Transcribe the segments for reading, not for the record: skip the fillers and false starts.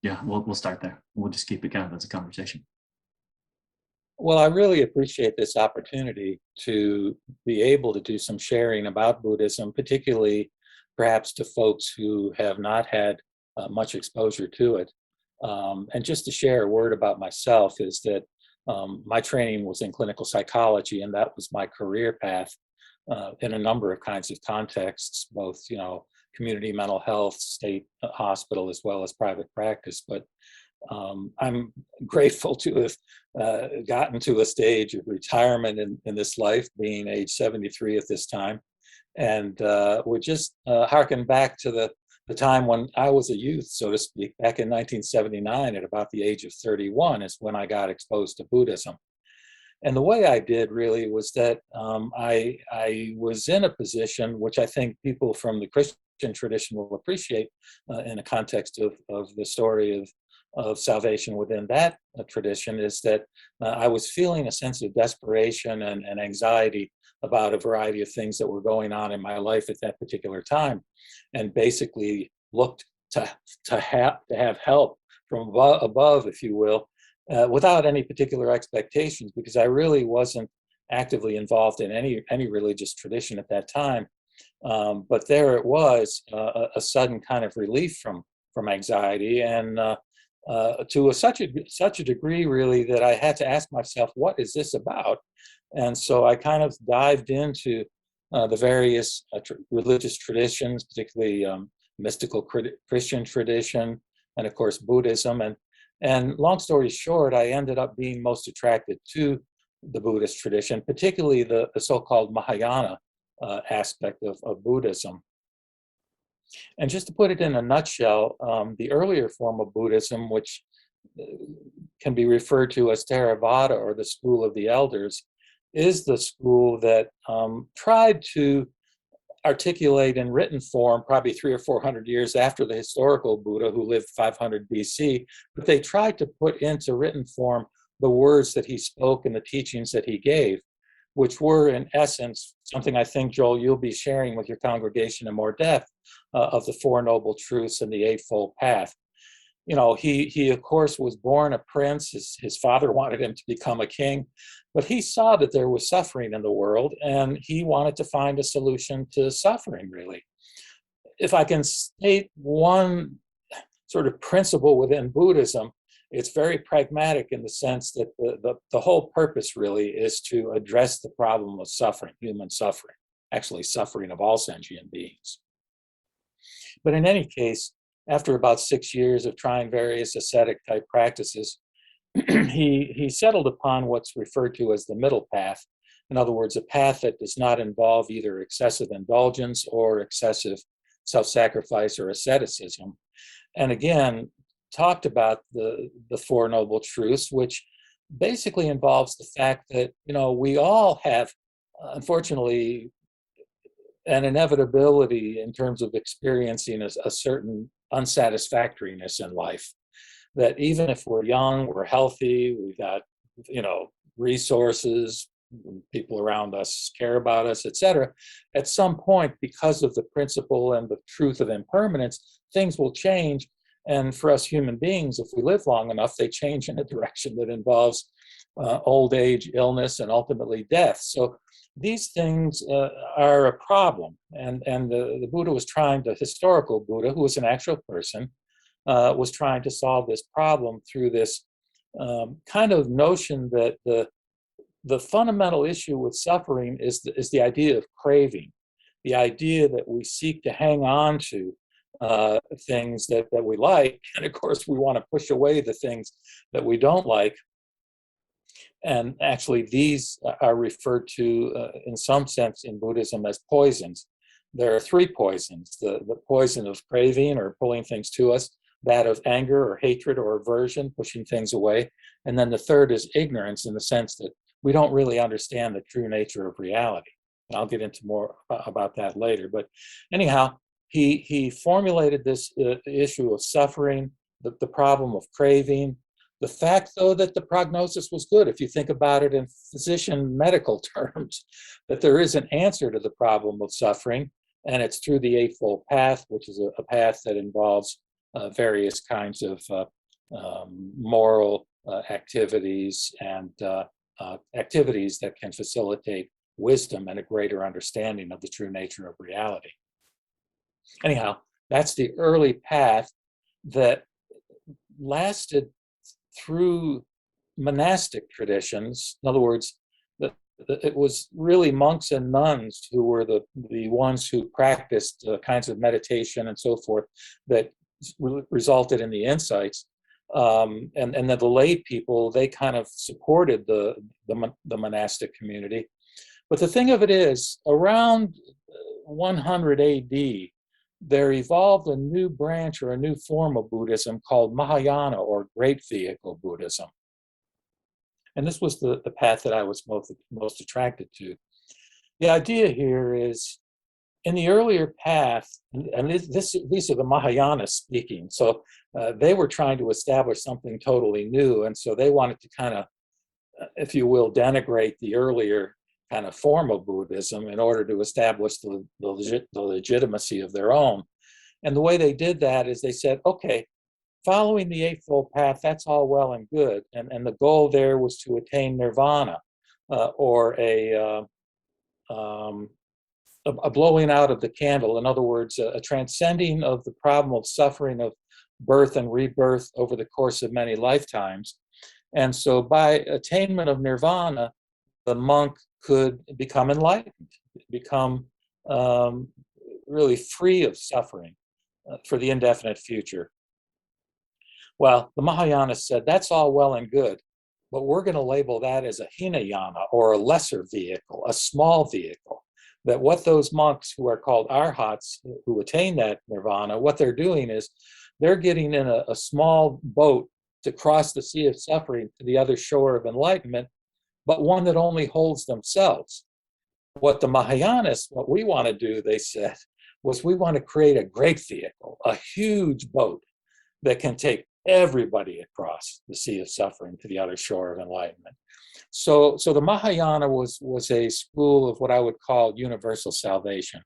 Yeah, we'll start there. We'll just keep it kind of as a conversation. Well, I really appreciate this opportunity to be able to do some sharing about Buddhism, particularly perhaps to folks who have not had much exposure to it. And just to share a word about myself is that my training was in clinical psychology, and that was my career path in a number of kinds of contexts, both, community mental health, state hospital, as well as private practice. But I'm grateful to have gotten to a stage of retirement in this life, being age 73 at this time. And would just harken back to the time when I was a youth, so to speak, back in 1979, at about the age of 31, is when I got exposed to Buddhism. And the way I did really was that I was in a position which I think people from the Christian tradition will appreciate in the context of the story of salvation within that tradition, is that I was feeling a sense of desperation and anxiety about a variety of things that were going on in my life at that particular time, and basically looked to have help from above, if you will, without any particular expectations, because I really wasn't actively involved in any religious tradition at that time. But there it was, a sudden kind of relief from anxiety, and to such a degree, really, that I had to ask myself, what is this about? And so I kind of dived into the various religious traditions, particularly mystical Christian tradition, and of course Buddhism. And long story short, I ended up being most attracted to the Buddhist tradition, particularly the so-called Mahayana aspect of Buddhism. And just to put it in a nutshell, the earlier form of Buddhism, which can be referred to as Theravada, or the school of the elders, is the school that tried to articulate in written form, probably 300 or 400 years after the historical Buddha, who lived 500 BC, but they tried to put into written form the words that he spoke and the teachings that he gave, which were, in essence, something I think, Joel, you'll be sharing with your congregation in more depth, of the Four Noble Truths and the Eightfold Path. He of course was born a prince. His father wanted him to become a king, but he saw that there was suffering in the world, and he wanted to find a solution to suffering, really. If I can state one sort of principle within Buddhism, it's very pragmatic in the sense that the whole purpose really is to address the problem of suffering, human suffering, actually suffering of all sentient beings. But in any case, after about 6 years of trying various ascetic type practices, he settled upon what's referred to as the middle path. In other words, a path that does not involve either excessive indulgence or excessive self-sacrifice or asceticism. And again, talked about the Four Noble Truths, which basically involves the fact that, we all have, unfortunately, an inevitability in terms of experiencing a certain unsatisfactoriness in life. That even if we're young, we're healthy, we've got, resources, people around us care about us, etc. At some point, because of the principle and the truth of impermanence, things will change. And for us human beings, if we live long enough, they change in a direction that involves old age, illness, and ultimately death. So these things are a problem. And the Buddha was trying, the historical Buddha, who was an actual person, was trying to solve this problem through this kind of notion that the fundamental issue with suffering is the idea of craving, the idea that we seek to hang on to things that we like, and of course we want to push away the things that we don't like. And actually these are referred to in some sense in Buddhism as poisons. There are three poisons: the poison of craving or pulling things to us, that of anger or hatred or aversion, pushing things away, and then the third is ignorance, in the sense that we don't really understand the true nature of reality. And I'll get into more about that later. But anyhow, he formulated this issue of suffering, the problem of craving, the fact, though, that the prognosis was good, if you think about it in physician medical terms, that there is an answer to the problem of suffering, and it's through the Eightfold Path, which is a path that involves various kinds of moral activities and activities that can facilitate wisdom and a greater understanding of the true nature of reality. Anyhow, that's the early path that lasted through monastic traditions. In other words, it was really monks and nuns who were the ones who practiced kinds of meditation and so forth that resulted in the insights. And then the lay people, they kind of supported the monastic community. But the thing of it is, around 100 AD, there evolved a new branch or a new form of Buddhism called Mahayana, or Great Vehicle Buddhism. And this was the path that I was most attracted to. The idea here is, in the earlier path, and these are the Mahayana speaking, so they were trying to establish something totally new, and so they wanted to kind of, if you will, denigrate the earlier kind of form of Buddhism in order to establish the legitimacy of their own. And the way they did that is they said, okay, following the Eightfold Path, that's all well and good. And the goal there was to attain nirvana, or a blowing out of the candle. In other words, a transcending of the problem of suffering of birth and rebirth over the course of many lifetimes. And so by attainment of nirvana, the monk could become enlightened, become really free of suffering for the indefinite future. Well, the Mahayana said, that's all well and good, but we're going to label that as a Hinayana, or a lesser vehicle, a small vehicle. That what those monks who are called arhats, who attain that nirvana, what they're doing is they're getting in a small boat to cross the sea of suffering to the other shore of enlightenment, but one that only holds themselves. What the Mahayanists, what we want to do, they said, was we want to create a great vehicle, a huge boat that can take everybody across the sea of suffering to the other shore of enlightenment. So the Mahayana was a school of what I would call universal salvation.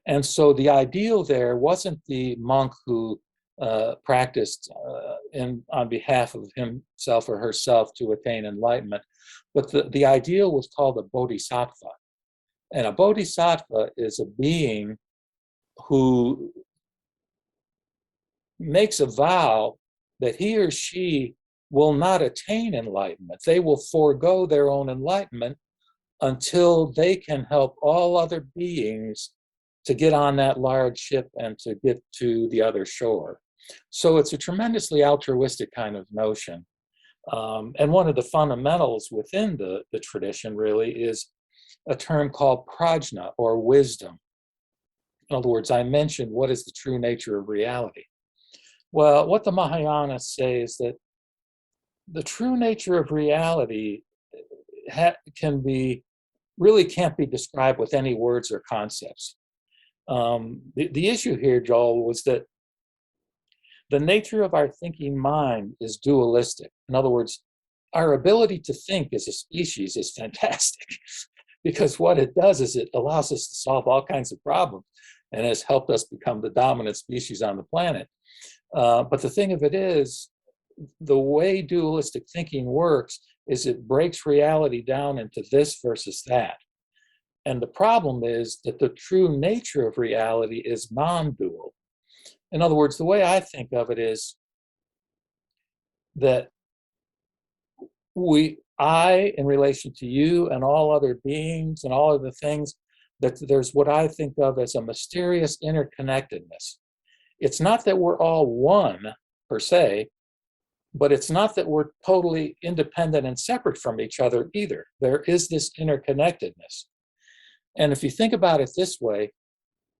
And so the ideal there wasn't the monk who practiced on behalf of himself or herself to attain enlightenment, but the ideal was called a bodhisattva. And a bodhisattva is a being who makes a vow that he or she will not attain enlightenment. They will forego their own enlightenment until they can help all other beings to get on that large ship and to get to the other shore. So it's a tremendously altruistic kind of notion. And one of the fundamentals within the tradition really is a term called prajna, or wisdom. In other words, I mentioned what is the true nature of reality. Well, what the Mahayana say is that the true nature of reality can't be described with any words or concepts. The issue here, Joel, was that the nature of our thinking mind is dualistic. In other words, our ability to think as a species is fantastic because what it does is it allows us to solve all kinds of problems and has helped us become the dominant species on the planet. But the thing of it is, the way dualistic thinking works is it breaks reality down into this versus that. And the problem is that the true nature of reality is non-dual. In other words, the way I think of it is that I, in relation to you and all other beings and all other things, that there's what I think of as a mysterious interconnectedness. It's not that we're all one per se, but it's not that we're totally independent and separate from each other either. There is this interconnectedness. And if you think about it this way,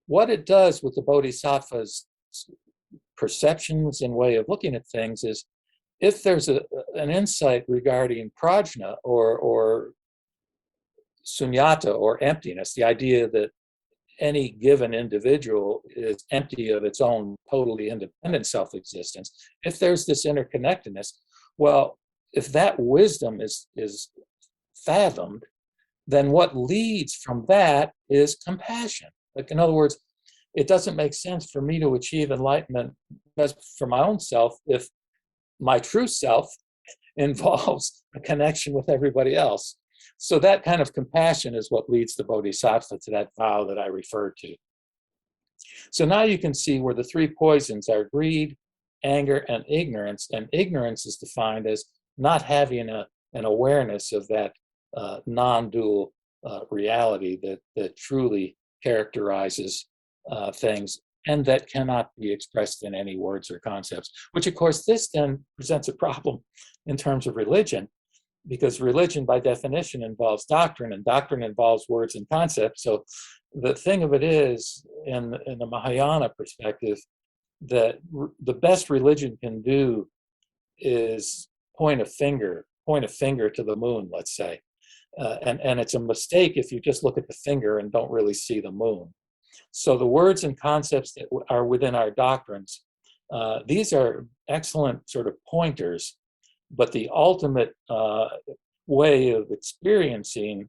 what it does with the bodhisattva's perceptions and way of looking at things is, if there's an insight regarding prajna or sunyata, or emptiness, the idea that any given individual is empty of its own totally independent self-existence, if there's this interconnectedness, well, if that wisdom is fathomed, then what leads from that is compassion. Like, in other words, it doesn't make sense for me to achieve enlightenment as for my own self if my true self involves a connection with everybody else. So that kind of compassion is what leads the Bodhisattva to that vow that I referred to. So now you can see where the three poisons are greed, anger, and ignorance. And ignorance is defined as not having an awareness of that non-dual reality that truly characterizes things and that cannot be expressed in any words or concepts, which of course this then presents a problem in terms of religion, because religion by definition involves doctrine, and doctrine involves words and concepts. So the thing of it is, in the Mahayana perspective, that the best religion can do is point a finger to the moon, let's say. And it's a mistake if you just look at the finger and don't really see the moon. So the words and concepts that are within our doctrines, these are excellent sort of pointers, but the ultimate way of experiencing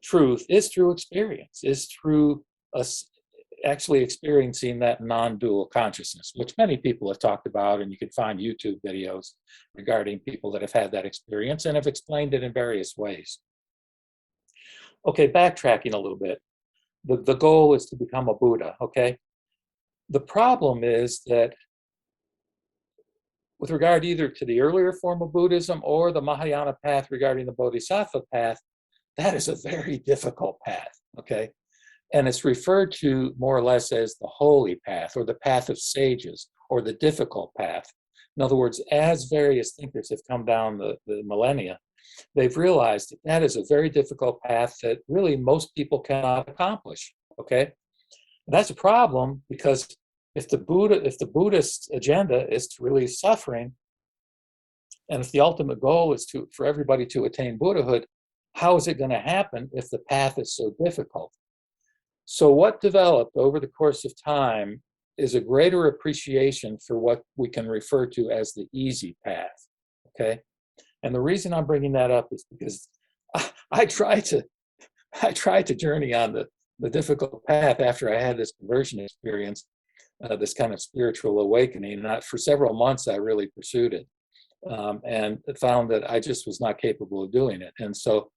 truth is through experience, is through us actually experiencing that non-dual consciousness, which many people have talked about, and you can find YouTube videos regarding people that have had that experience and have explained it in various ways. Okay, backtracking a little bit. The goal is to become a Buddha, okay? The problem is that with regard either to the earlier form of Buddhism or the Mahayana path regarding the Bodhisattva path, that is a very difficult path, okay? And it's referred to more or less as the holy path or the path of sages or the difficult path. In other words, as various thinkers have come down the millennia, they've realized that that is a very difficult path that really most people cannot accomplish, okay? And that's a problem, because if the Buddhist agenda is to release suffering, and if the ultimate goal is for everybody to attain Buddhahood, how is it going to happen if the path is so difficult? So what developed over the course of time is a greater appreciation for what we can refer to as the easy path, okay? And the reason I'm bringing that up is because I tried to journey on the difficult path after I had this conversion experience, this kind of spiritual awakening. And for several months, I really pursued it, and found that I just was not capable of doing it. And so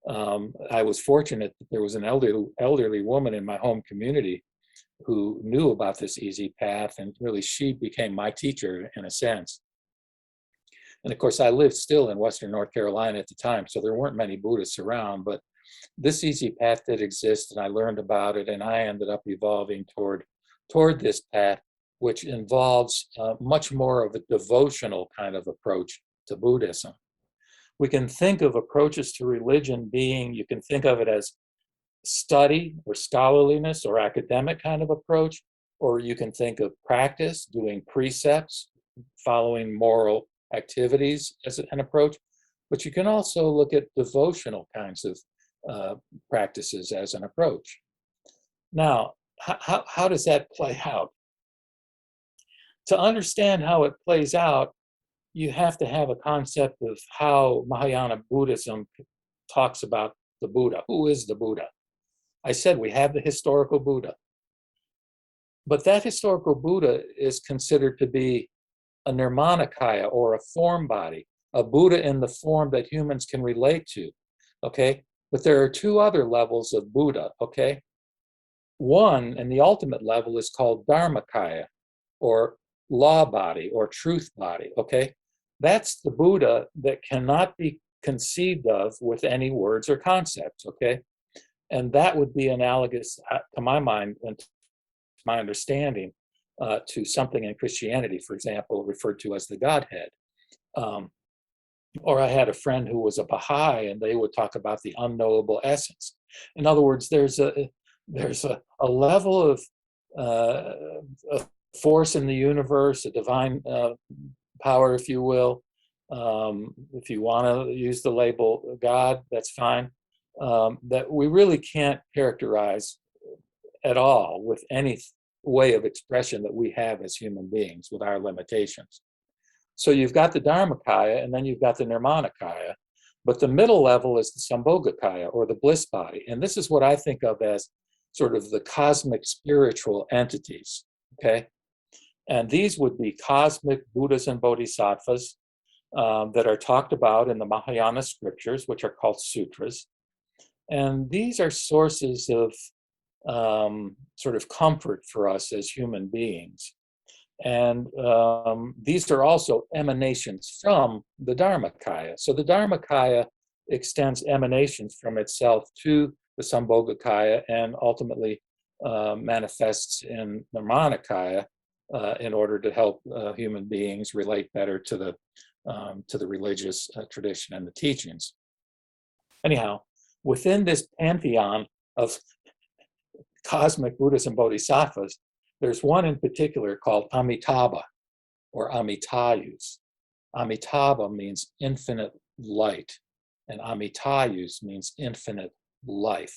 I was fortunate that there was an elderly woman in my home community who knew about this easy path, and really she became my teacher in a sense. And of course, I lived still in Western North Carolina at the time, so there weren't many Buddhists around, but this easy path did exist, and I learned about it, and I ended up evolving toward this path, which involves much more of a devotional kind of approach to Buddhism. We can think of approaches to religion being, you can think of it as study or scholarliness or academic kind of approach, or you can think of practice, doing precepts, following moral activities as an approach, but you can also look at devotional kinds of practices as an approach. Now, how does that play out? To understand how it plays out, you have to have a concept of how Mahayana Buddhism talks about the Buddha. Who is the Buddha? I said we have the historical Buddha. But that historical Buddha is considered to be a Dharmakaya, or a form body, a Buddha in the form that humans can relate to, okay? But there are two other levels of Buddha, okay? One, and the ultimate level, is called Dharmakaya, or law body, or truth body, okay? That's the Buddha that cannot be conceived of with any words or concepts, okay? And that would be analogous, to my mind and to my understanding, to something in Christianity, for example, referred to as the Godhead. Or I had a friend who was a Baha'i, and they would talk about the unknowable essence. In other words, there's a level of force in the universe, a divine power, if you will. If you want to use the label God, that's fine. That we really can't characterize at all with any way of expression that we have as human beings with our limitations. So you've got the Dharmakaya, and then you've got the Nirmanakaya, but the middle level is the Sambhogakaya, or the bliss body. And this is what I think of as sort of the cosmic spiritual entities, okay? And these would be cosmic Buddhas and Bodhisattvas that are talked about in the Mahayana scriptures, which are called sutras. And these are sources of sort of comfort for us as human beings. And these are also emanations from the Dharmakaya. So the Dharmakaya extends emanations from itself to the Sambhogakaya and ultimately manifests in the Nirmanakaya in order to help human beings relate better to the religious tradition and the teachings. Anyhow, within this pantheon of cosmic Buddhas and Bodhisattvas, there's one in particular called Amitabha or Amitayus. Amitabha means infinite light, and Amitayus means infinite life.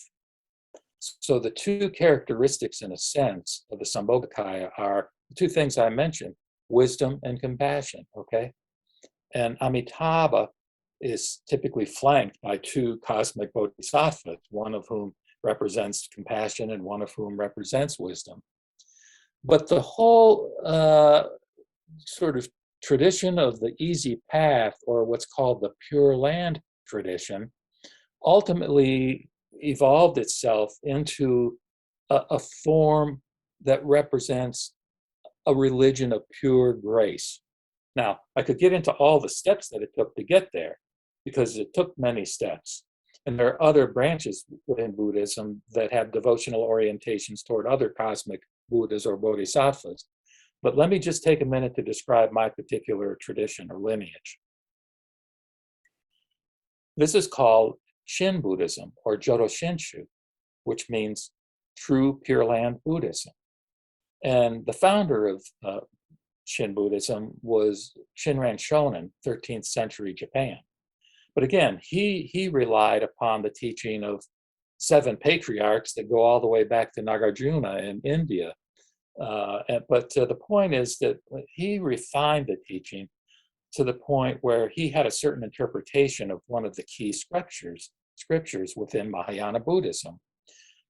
So the two characteristics, in a sense, of the Sambhogakaya are the two things I mentioned, wisdom and compassion, okay? And Amitabha is typically flanked by two cosmic bodhisattvas, one of whom represents compassion and one of whom represents wisdom. But the whole sort of tradition of the easy path, or what's called the Pure Land tradition, ultimately evolved itself into a form that represents a religion of pure grace. Now, I could get into all the steps that it took to get there, because it took many steps. And there are other branches within Buddhism that have devotional orientations toward other cosmic Buddhas or Bodhisattvas. But let me just take a minute to describe my particular tradition or lineage. This is called Shin Buddhism or Jodo Shinshu, which means true Pure Land Buddhism. And the founder of Shin Buddhism was Shinran Shonin, 13th century Japan. But again, he relied upon the teaching of 7 patriarchs that go all the way back to Nagarjuna in India. But the point is that he refined the teaching to the point where he had a certain interpretation of one of the key scriptures within Mahayana Buddhism,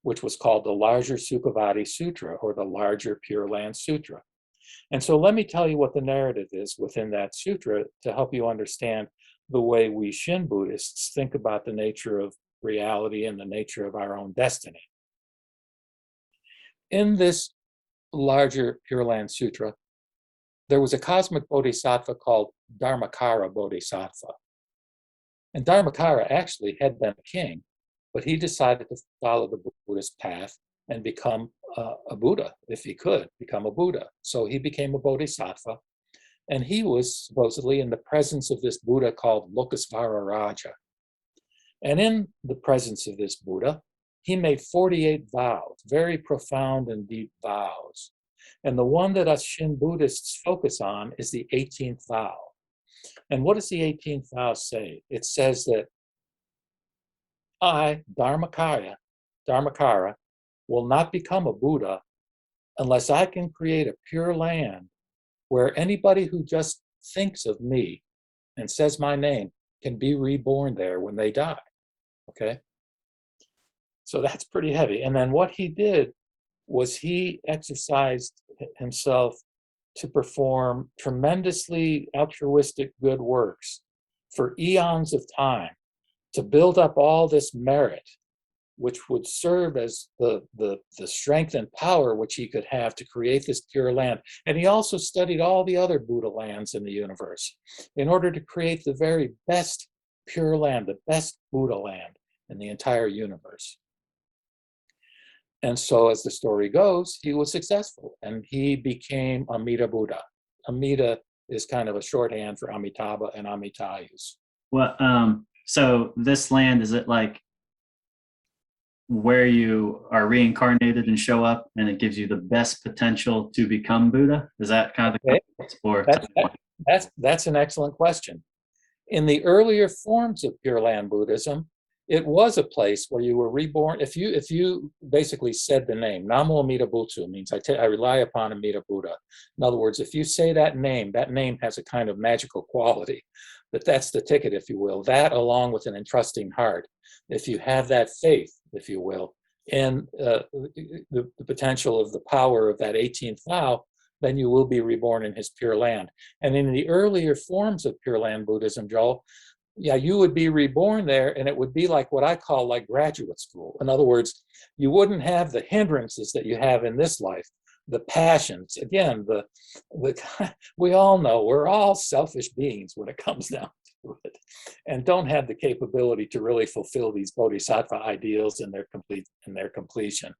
which was called the larger Sukhavati Sutra, or the larger Pure Land Sutra. And so let me tell you what the narrative is within that sutra to help you understand the way we Shin Buddhists think about the nature of reality and the nature of our own destiny. In this larger Pure Land Sutra, there was a cosmic bodhisattva called Dharmakara Bodhisattva. And Dharmakara actually had been a king, but he decided to follow the Buddhist path and become a Buddha, if he could become a Buddha. So he became a bodhisattva, and he was supposedly in the presence of this Buddha called Lokasvara Raja. And in the presence of this Buddha, he made 48 vows, very profound and deep vows. And the one that us Shin Buddhists focus on is the 18th vow. And what does the 18th vow say? It says that I, Dharmakara, will not become a Buddha unless I can create a pure land where anybody who just thinks of me and says my name can be reborn there when they die, okay? So that's pretty heavy. And then what he did was he exercised himself to perform tremendously altruistic good works for eons of time to build up all this merit, which would serve as the strength and power which he could have to create this pure land. And he also studied all the other Buddha lands in the universe in order to create the very best pure land, the best Buddha land in the entire universe. And so as the story goes, he was successful and he became Amida Buddha. Amida is kind of a shorthand for Amitabha and Amitayus. Well, so this land, is it like where you are reincarnated and show up and it gives you the best potential to become Buddha? Is that kind of the concept? Or that's an excellent question. In the earlier forms of Pure Land Buddhism, it was a place where you were reborn. If you basically said the name, Namo Amida Butsu means I rely upon Amida Buddha. In other words, if you say that name has a kind of magical quality. That's the ticket, if you will. That along with an entrusting heart. If you have that faith, if you will, and the potential of the power of that 18th vow, then you will be reborn in his Pure Land. And in the earlier forms of Pure Land Buddhism, Joel, yeah, you would be reborn there, and it would be like what I call like graduate school. In other words, you wouldn't have the hindrances that you have in this life, the passions. Again, we all know we're all selfish beings when it comes down to it, and don't have the capability to really fulfill these bodhisattva ideals in their completion.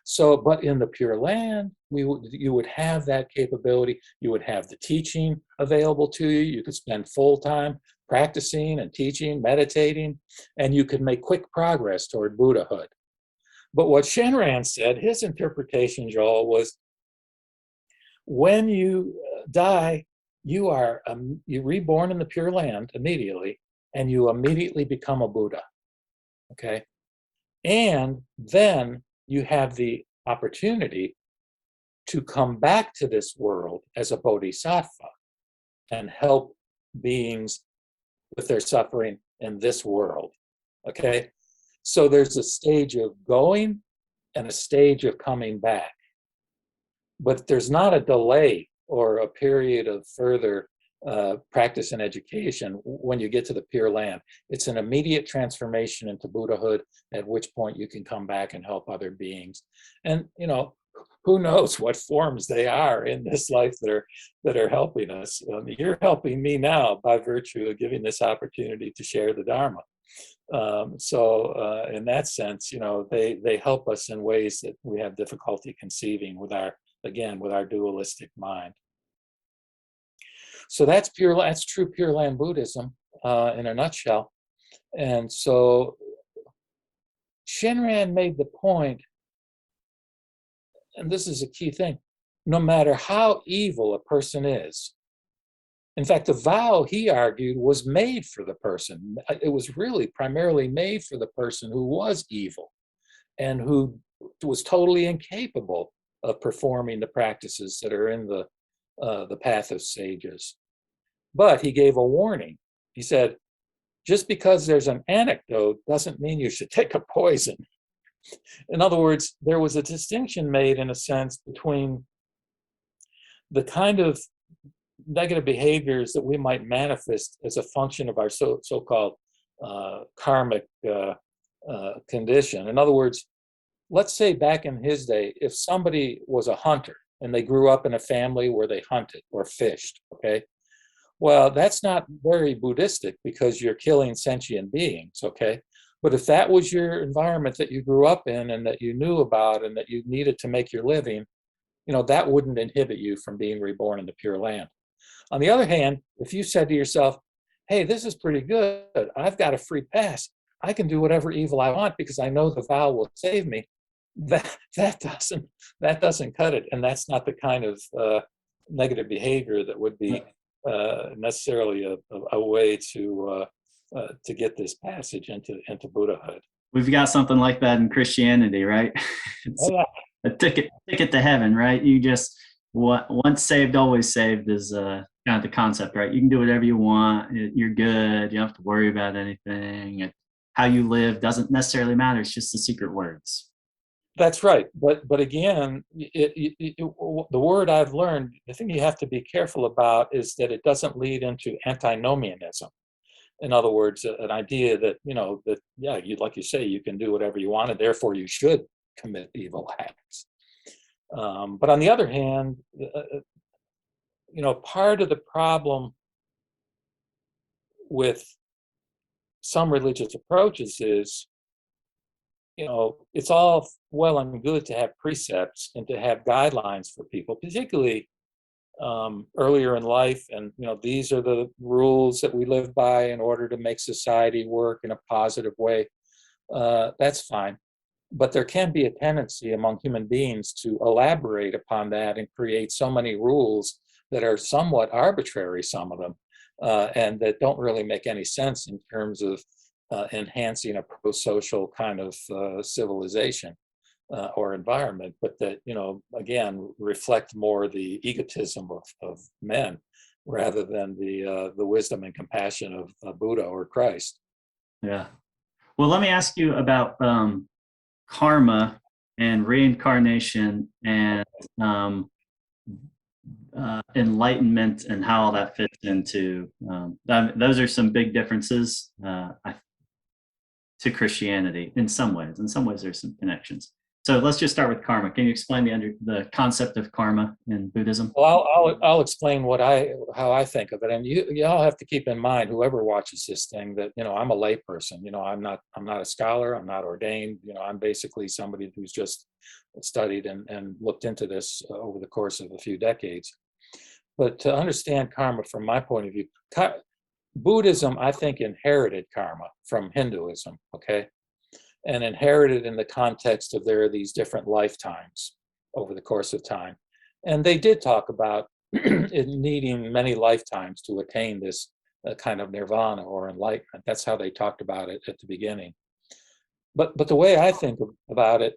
So, but in the Pure Land, you would have that capability. You would have the teaching available to you. You could spend full time practicing and teaching, meditating, and you could make quick progress toward Buddhahood. But what Shenran said, his interpretation, Joel, was when you die, you are reborn in the Pure Land immediately, and you immediately become a Buddha. Okay, and then you have the opportunity to come back to this world as a bodhisattva and help beings with their suffering in this world. Okay, so there's a stage of going and a stage of coming back, but there's not a delay or a period of further practice and education when you get to the Pure Land. It's an immediate transformation into Buddhahood, at which point you can come back and help other beings. And who knows what forms they are in this life that are helping us. You're helping me now by virtue of giving this opportunity to share the Dharma. So in that sense, they help us in ways that we have difficulty conceiving with our dualistic mind. So that's true Pure Land Buddhism in a nutshell. And so Shenran made the point, and this is a key thing, no matter how evil a person is, in fact, the vow, he argued, was made for the person. It was really primarily made for the person who was evil and who was totally incapable of performing the practices that are in the path of sages. But he gave a warning. He said, just because there's an anecdote doesn't mean you should take a poison. In other words, there was a distinction made, in a sense, between the kind of negative behaviors that we might manifest as a function of our so-called karmic condition. In other words, let's say back in his day, if somebody was a hunter and they grew up in a family where they hunted or fished, okay? Well, that's not very Buddhistic because you're killing sentient beings, okay? But if that was your environment that you grew up in and that you knew about and that you needed to make your living, that wouldn't inhibit you from being reborn in the Pure Land. On the other hand, if you said to yourself, hey, this is pretty good, I've got a free pass, I can do whatever evil I want because I know the vow will save me, that doesn't cut it. And that's not the kind of negative behavior that would be necessarily a way to get this passage into Buddhahood. We've got something like that in Christianity, right? It's a ticket to heaven, right? You just once saved, always saved is kind of the concept, right? You can do whatever you want. You're good. You don't have to worry about anything. How you live doesn't necessarily matter. It's just the secret words. That's right. But again, the word I've learned, the thing you have to be careful about is that it doesn't lead into antinomianism. In other words, an idea that, like you say, you can do whatever you want and therefore you should commit evil acts. But on the other hand, part of the problem with some religious approaches is, it's all well and good to have precepts and to have guidelines for people, particularly earlier in life. And, these are the rules that we live by in order to make society work in a positive way. That's fine. But there can be a tendency among human beings to elaborate upon that and create so many rules that are somewhat arbitrary, some of them, and that don't really make any sense in terms of enhancing a pro-social kind of civilization or environment, but that, again, reflect more the egotism of men rather than the wisdom and compassion of Buddha or Christ. Yeah. Well, let me ask you about karma and reincarnation and enlightenment and how all that fits into those are some big differences to Christianity in some ways. In some ways, there's some connections. So let's just start with karma. Can you explain the concept of karma in Buddhism? Well, I'll explain how I think of it, and you all have to keep in mind, whoever watches this thing, that I'm a layperson. I'm not a scholar. I'm not ordained. I'm basically somebody who's just studied and looked into this over the course of a few decades. But to understand karma from my point of view, Buddhism, I think, inherited karma from Hinduism. Okay. And inherited in the context of there are these different lifetimes over the course of time. And they did talk about it needing many lifetimes to attain this kind of nirvana or enlightenment. That's how they talked about it at the beginning. But the way I think about it,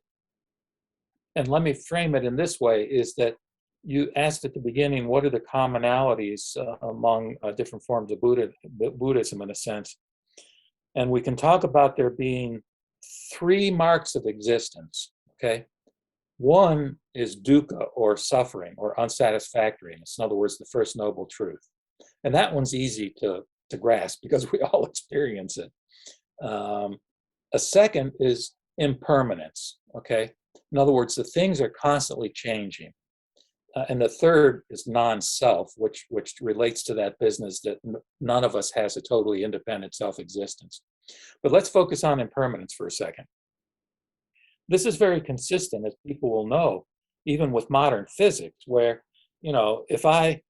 and let me frame it in this way, is that you asked at the beginning, what are the commonalities among different forms of Buddhism, in a sense? And we can talk about there being 3 marks of existence, okay? One is dukkha, or suffering, or unsatisfactoriness. In other words, the first noble truth. And that one's easy to grasp because we all experience it. A second is impermanence, okay? In other words, the things are constantly changing. And the third is non-self, which relates to that business that none of us has a totally independent self-existence. But let's focus on impermanence for a second. This is very consistent, as people will know, even with modern physics, where, if I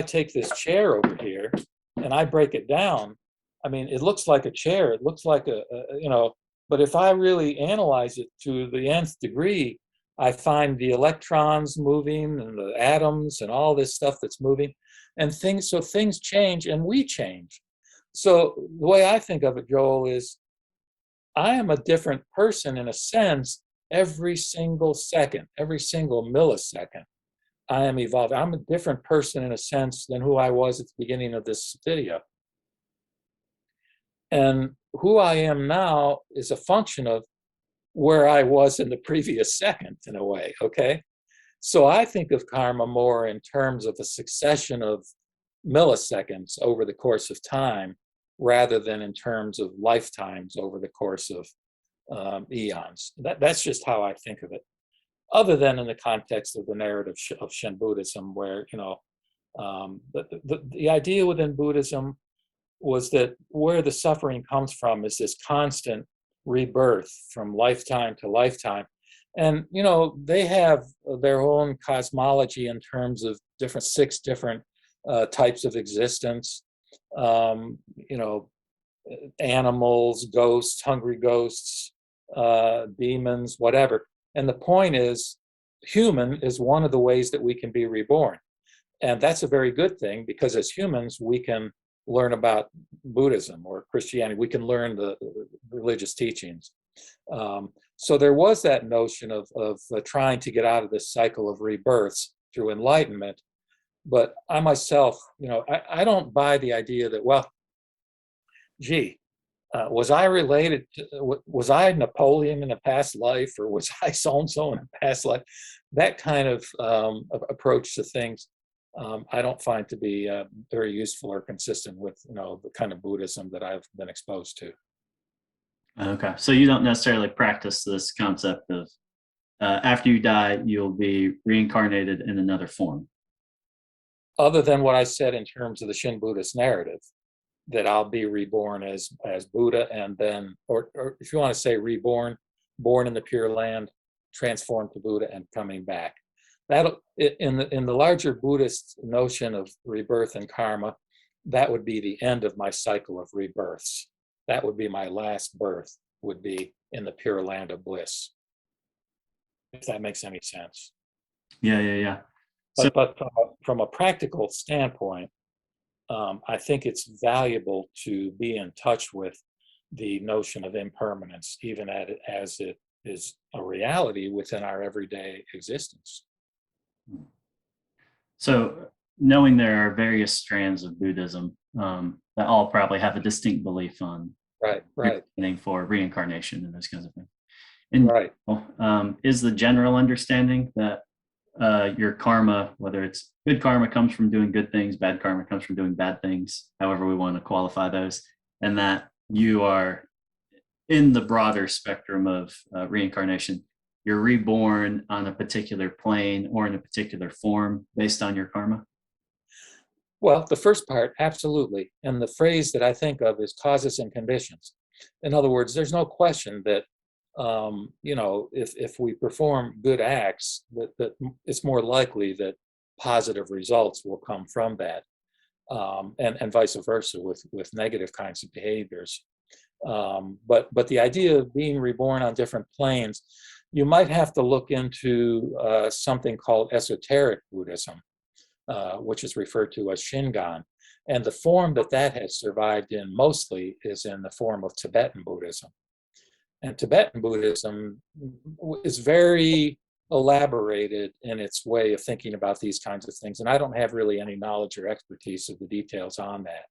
take this chair over here and I break it down, I mean, it looks like a chair, it looks like but if I really analyze it to the nth degree, I find the electrons moving and the atoms and all this stuff that's moving, and things change and we change. So the way I think of it, Joel, is I am a different person in a sense every single second, every single millisecond. I am evolving. I'm a different person in a sense than who I was at the beginning of this video. And who I am now is a function of where I was in the previous second, in a way, okay? So I think of karma more in terms of a succession of milliseconds over the course of time, rather than in terms of lifetimes over the course of eons. That's just how I think of it, other than in the context of the narrative of Shin Buddhism, where, the idea within Buddhism was that where the suffering comes from is this constant rebirth from lifetime to lifetime. And, they have their own cosmology in terms of 6 different types of existence. Animals, ghosts, hungry ghosts, demons, whatever. And the point is, human is one of the ways that we can be reborn. And that's a very good thing, because as humans, we can learn about Buddhism or Christianity. We can learn the religious teachings. So there was that notion of trying to get out of this cycle of rebirths through enlightenment. But I myself, I don't buy the idea that, well, gee, was I related was I Napoleon in a past life, or was I so-and-so in a past life? That kind of approach to things, I don't find to be very useful or consistent with, the kind of Buddhism that I've been exposed to. Okay, so you don't necessarily practice this concept of after you die, you'll be reincarnated in another form. Other than what I said in terms of the Shin Buddhist narrative, that I'll be reborn as Buddha, and then, or if you want to say reborn, born in the Pure Land, transformed to Buddha, and coming back. That in the larger Buddhist notion of rebirth and karma, that would be the end of my cycle of rebirths. That would be my last birth, would be in the Pure Land of bliss. If that makes any sense. Yeah. But from a practical standpoint, I think it's valuable to be in touch with the notion of impermanence, even as it is a reality within our everyday existence. So, knowing there are various strands of Buddhism that all probably have a distinct belief on right for reincarnation and those kinds of things. In Right. is the general understanding that your karma, whether it's good karma comes from doing good things, bad karma comes from doing bad things, however we want to qualify those, and that you are in the broader spectrum of reincarnation, you're reborn on a particular plane or in a particular form based on your karma? Well, the first part, absolutely. And the phrase that I think of is causes and conditions. In other words, there's no question that, if we perform good acts, that it's more likely that positive results will come from that, and vice versa with negative kinds of behaviors. But the idea of being reborn on different planes, you might have to look into something called esoteric Buddhism, which is referred to as Shingon. And the form that has survived in mostly is in the form of Tibetan Buddhism. And Tibetan Buddhism is very elaborated in its way of thinking about these kinds of things. And I don't have really any knowledge or expertise of the details on that.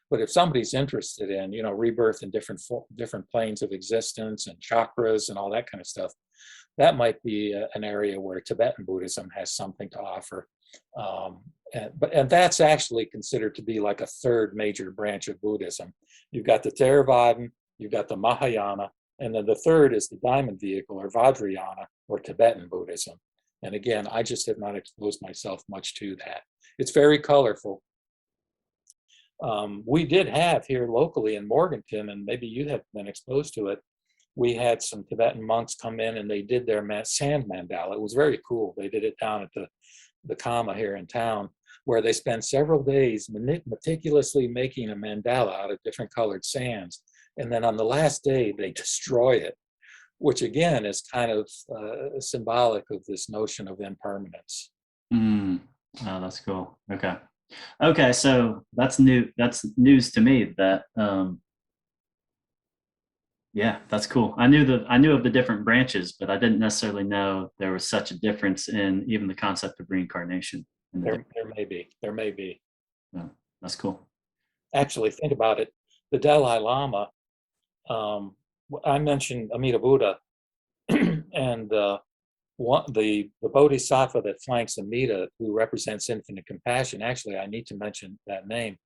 But if somebody's interested in, rebirth in different planes of existence and chakras and all that kind of stuff, that might be an area where Tibetan Buddhism has something to offer. And that's actually considered to be like a third major branch of Buddhism. You've got the Theravadan, you've got the Mahayana, and then the third is the diamond vehicle, or Vajrayana, or Tibetan Buddhism. And again, I just have not exposed myself much to that. It's very colorful. We did have here locally in Morganton, and maybe you have been exposed to it, we had some Tibetan monks come in and they did their sand mandala. It was very cool. They did it down at the Kama here in town, where they spent several days meticulously making a mandala out of different colored sands. And then on the last day, they destroy it, which again is kind of symbolic of this notion of impermanence. Oh, that's cool. Okay, so that's new. That's news to me. That yeah, that's cool. I knew of the different branches, but I didn't necessarily know there was such a difference in even the concept of reincarnation. There may be. Yeah, that's cool. Actually, think about it. The Dalai Lama, I mentioned Amida Buddha, and the Bodhisattva that flanks Amida, who represents infinite compassion. Actually, I need to mention that name.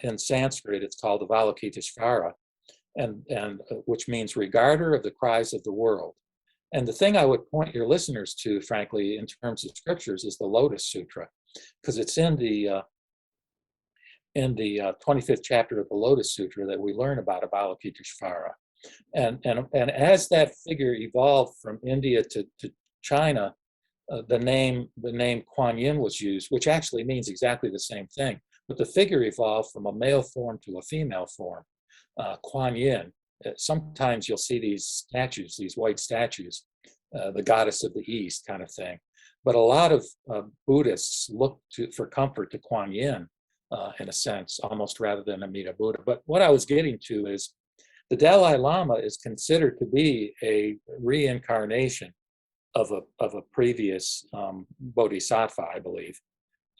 In Sanskrit, it's called the Avalokiteshvara, and which means regarder of the cries of the world. And the thing I would point your listeners to, frankly, in terms of scriptures, is the Lotus Sutra, because it's in the 25th chapter of the Lotus Sutra that we learn about Avalokiteshvara. And as that figure evolved from India to China, the name Kuan Yin was used, which actually means exactly the same thing. But the figure evolved from a male form to a female form, Kuan Yin. Sometimes you'll see these statues, these white statues, the goddess of the East kind of thing. But a lot of Buddhists look for comfort to Kuan Yin, in a sense, almost rather than Amida Buddha. But what I was getting to is the Dalai Lama is considered to be a reincarnation of a previous bodhisattva, I believe.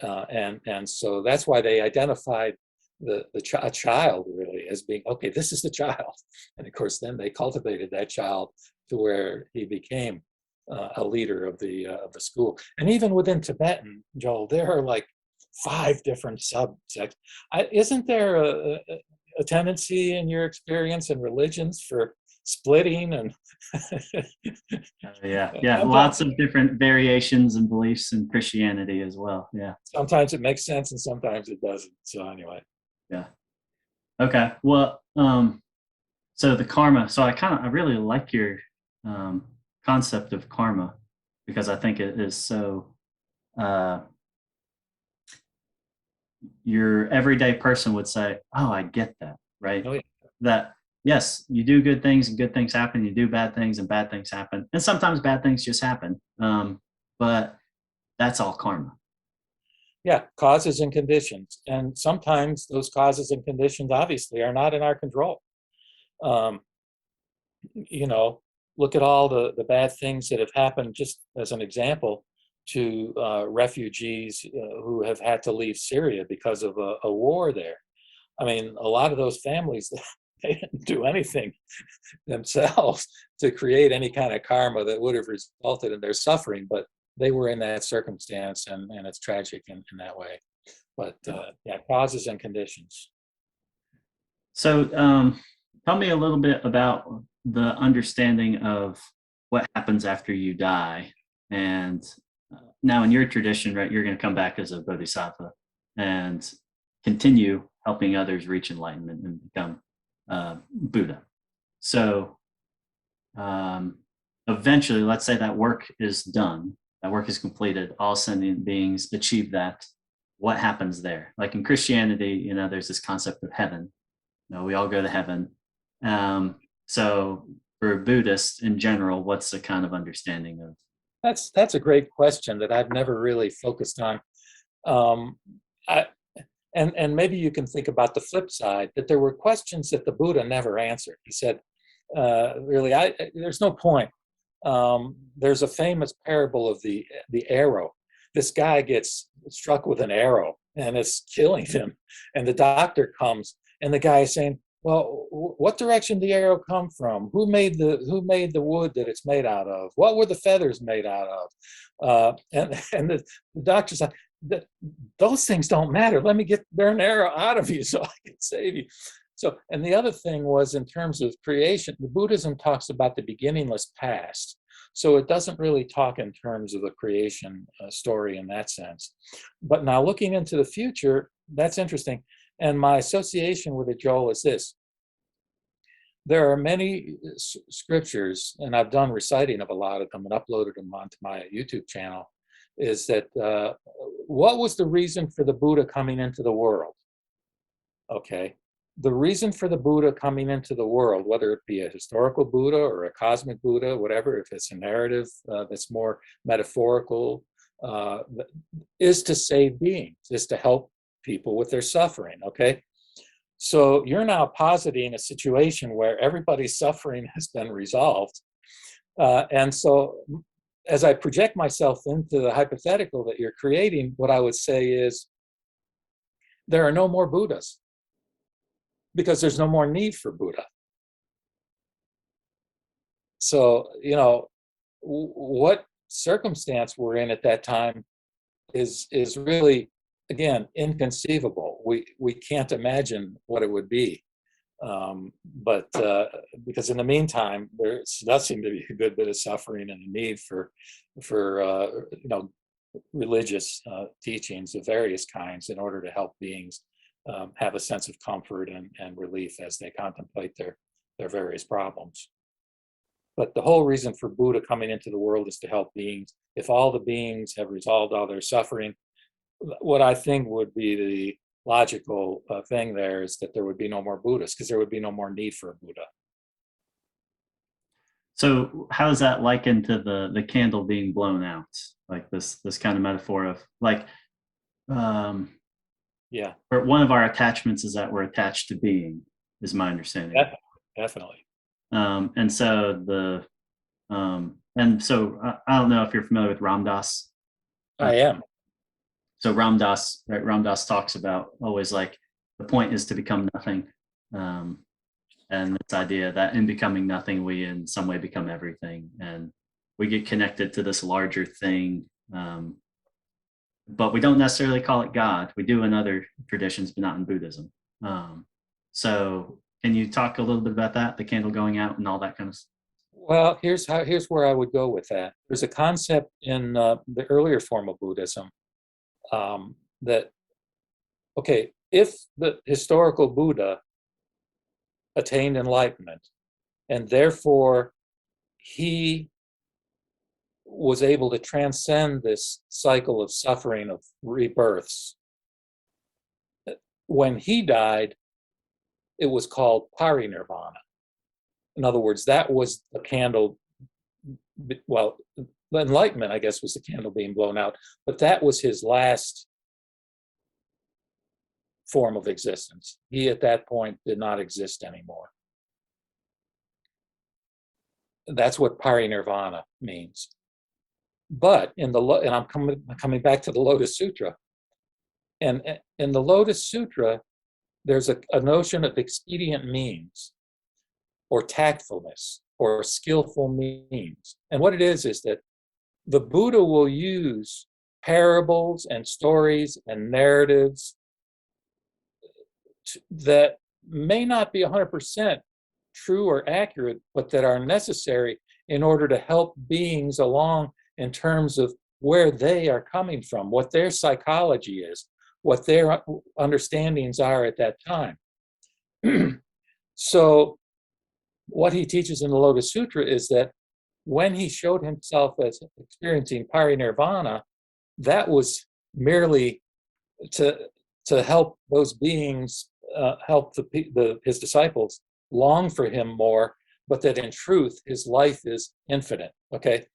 And so that's why they identified a child really as being, okay, this is the child. And of course, then they cultivated that child to where he became a leader of the school. And even within Tibetan, Joel, there are like 5 different subsects. Isn't there a tendency in your experience in religions for splitting and yeah, lots of different variations and beliefs in Christianity as well. Yeah, sometimes it makes sense and sometimes it doesn't. So anyway, yeah, okay. Well, so the karma. So I really like your concept of karma, because I think it is so your everyday person would say, oh, I get that, right? oh, yeah. That yes, you do good things and good things happen. You do bad things and bad things happen. And sometimes bad things just happen. But that's all karma. Yeah, causes and conditions. And sometimes those causes and conditions obviously are not in our control. Look at all the bad things that have happened, just as an example, to refugees who have had to leave Syria because of a war there. I mean, a lot of those families, They didn't do anything themselves to create any kind of karma that would have resulted in their suffering, but they were in that circumstance, and it's tragic in that way. But yeah, causes and conditions. So tell me a little bit about the understanding of what happens after you die. And now in your tradition, right, you're going to come back as a bodhisattva and continue helping others reach enlightenment and become Buddha. So eventually, let's say that work is done, that work is completed, all sentient beings achieve that. What happens there? Like in Christianity, there's this concept of heaven. We all go to heaven. So for Buddhists in general, what's the kind of understanding of? That's a great question that I've never really focused on. And maybe you can think about the flip side, that there were questions that the Buddha never answered. He said, really, there's no point. There's a famous parable of the arrow. This guy gets struck with an arrow and it's killing him. And the doctor comes and the guy is saying, well, what direction did the arrow come from? Who made the wood that it's made out of? What were the feathers made out of? And the doctor's like, those things don't matter. Let me get an arrow out of you so I can save you. So, and the other thing was, in terms of creation, the Buddhism talks about the beginningless past. So it doesn't really talk in terms of the creation story in that sense. But now looking into the future, that's interesting. And my association with it, Joel, is this. There are many scriptures, and I've done reciting of a lot of them and uploaded them onto my YouTube channel, is that what was the reason for the Buddha coming into the world? Okay. The reason for the Buddha coming into the world, whether it be a historical Buddha or a cosmic Buddha, whatever, if it's a narrative that's more metaphorical, is to save beings, is to help people with their suffering, okay? So you're now positing a situation where everybody's suffering has been resolved. And so as I project myself into the hypothetical that you're creating, what I would say is there are no more Buddhas because there's no more need for Buddha. So, what circumstance we're in at that time is really, again, inconceivable. We can't imagine what it would be. But because in the meantime, there does seem to be a good bit of suffering and a need for religious teachings of various kinds in order to help beings have a sense of comfort and relief as they contemplate their various problems. But the whole reason for Buddha coming into the world is to help beings. If all the beings have resolved all their suffering, what I think would be the logical thing there is that there would be no more Buddhists because there would be no more need for a Buddha. So how does that liken to the candle being blown out? Like this kind of metaphor of like, yeah. One of our attachments is that we're attached to being, is my understanding. Definitely. And so I don't know if you're familiar with Ram Dass. I am. So Ram Dass, right? Ram Dass talks about always like the point is to become nothing. And this idea that in becoming nothing, we in some way become everything. And we get connected to this larger thing. But we don't necessarily call it God. We do in other traditions, but not in Buddhism. So can you talk a little bit about that, the candle going out and all that kind of stuff? Well, here's where I would go with that. There's a concept in the earlier form of Buddhism that, okay, if the historical Buddha attained enlightenment and therefore he was able to transcend this cycle of suffering of rebirths, when he died, it was called Parinirvana. In other words, that was the candle, well, enlightenment, I guess, was the candle being blown out, but that was his last form of existence. He, at that point, did not exist anymore. That's what Parinirvana means. But and I'm coming back to the Lotus Sutra, and in the Lotus Sutra, there's a notion of expedient means or tactfulness or skillful means. And what it is that the Buddha will use parables and stories and narratives that may not be 100% true or accurate, but that are necessary in order to help beings along in terms of where they are coming from, what their psychology is, what their understandings are at that time. So what he teaches in the Lotus Sutra is that when he showed himself as experiencing Parinirvana, that was merely to help those beings, help his disciples long for him more, but that in truth, his life is infinite, okay?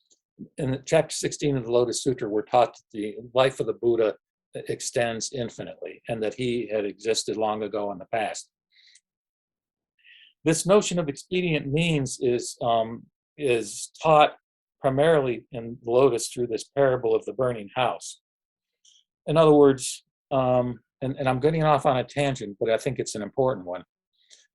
In chapter 16 of the Lotus Sutra, we're taught that the life of the Buddha extends infinitely and that he had existed long ago in the past. This notion of expedient means is taught primarily in the Lotus through this parable of the burning house. In other words, and I'm getting off on a tangent, but I think it's an important one,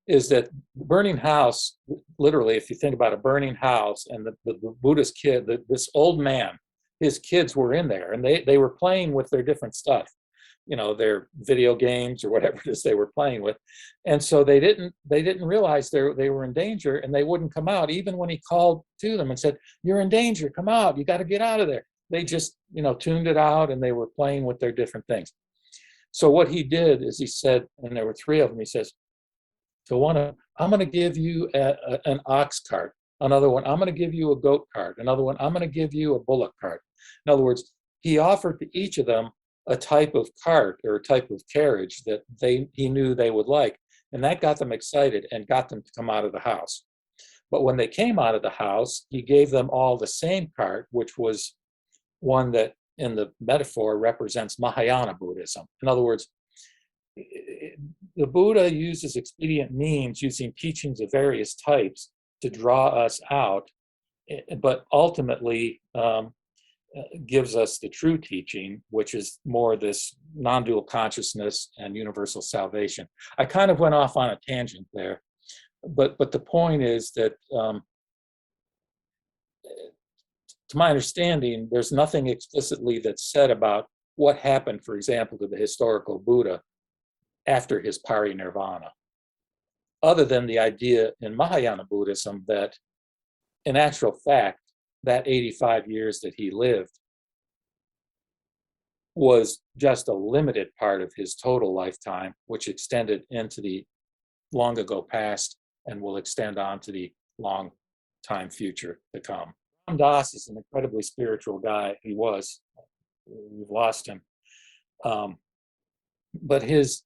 is that the burning house, literally, if you think about a burning house and the Buddha's kid, this old man, his kids were in there and they were playing with their different stuff, you know, their video games or whatever it is they were playing with. And so they didn't realize they were in danger, and they wouldn't come out even when he called to them and said, "You're in danger, come out, you got to get out of there." They just, you know, tuned it out and they were playing with their different things. So what he did is he said, and there were three of them, he says, to one of them, "I'm going to give you an ox cart." Another one, "I'm going to give you a goat cart." Another one, "I'm going to give you a bullock cart." In other words, he offered to each of them a type of cart or a type of carriage that he knew they would like. And that got them excited and got them to come out of the house. But when they came out of the house, he gave them all the same cart, which was one that in the metaphor represents Mahayana Buddhism. In other words, the Buddha uses expedient means, using teachings of various types to draw us out, but ultimately gives us the true teaching, which is more this non-dual consciousness and universal salvation. I kind of went off on a tangent there, but the point is that to my understanding, there's nothing explicitly that's said about what happened, for example, to the historical Buddha after his parinirvana, other than the idea in Mahayana Buddhism that, in actual fact, that 85 years that he lived was just a limited part of his total lifetime, which extended into the long ago past and will extend on to the long time future to come. Ram Dass is an incredibly spiritual guy. He was. We've lost him. But his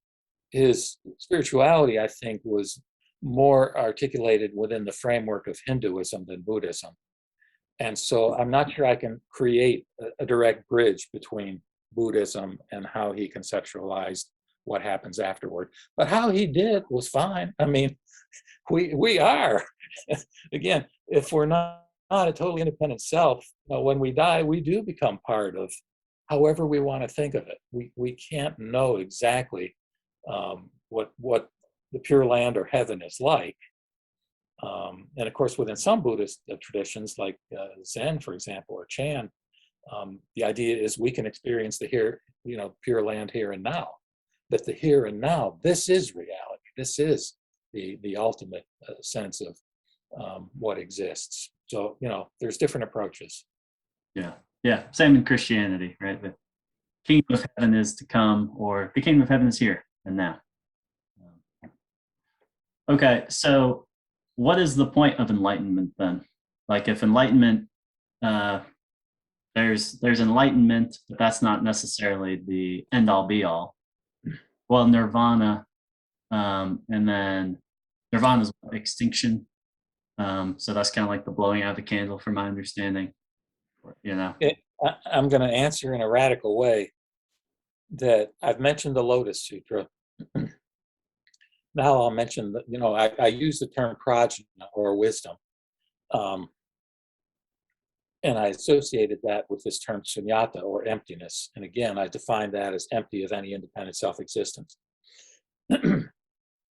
spirituality, I think, was more articulated within the framework of Hinduism than Buddhism. And so I'm not sure I can create a direct bridge between Buddhism and how he conceptualized what happens afterward. But how he did was fine. I mean, we are. Again, if we're not a totally independent self, when we die, we do become part of however we want to think of it. We can't know exactly what the Pure Land or heaven is like. And of course, within some Buddhist traditions, like Zen, for example, or Chan, the idea is we can experience the here, Pure Land here and now. That the here and now, this is reality. This is the ultimate sense of what exists. So, there's different approaches. Yeah. Same in Christianity, right? The kingdom of heaven is to come, or the kingdom of heaven is here and now. Okay, so what is the point of enlightenment then? Like, if enlightenment, there's enlightenment, but that's not necessarily the end all be all. Well, nirvana, and then nirvana is extinction. So that's kind of like the blowing out of the candle, from my understanding. I'm going to answer in a radical way that I've mentioned the Lotus Sutra. Now I'll mention that, I use the term prajna or wisdom. And I associated that with this term sunyata or emptiness. And again, I define that as empty of any independent self-existence.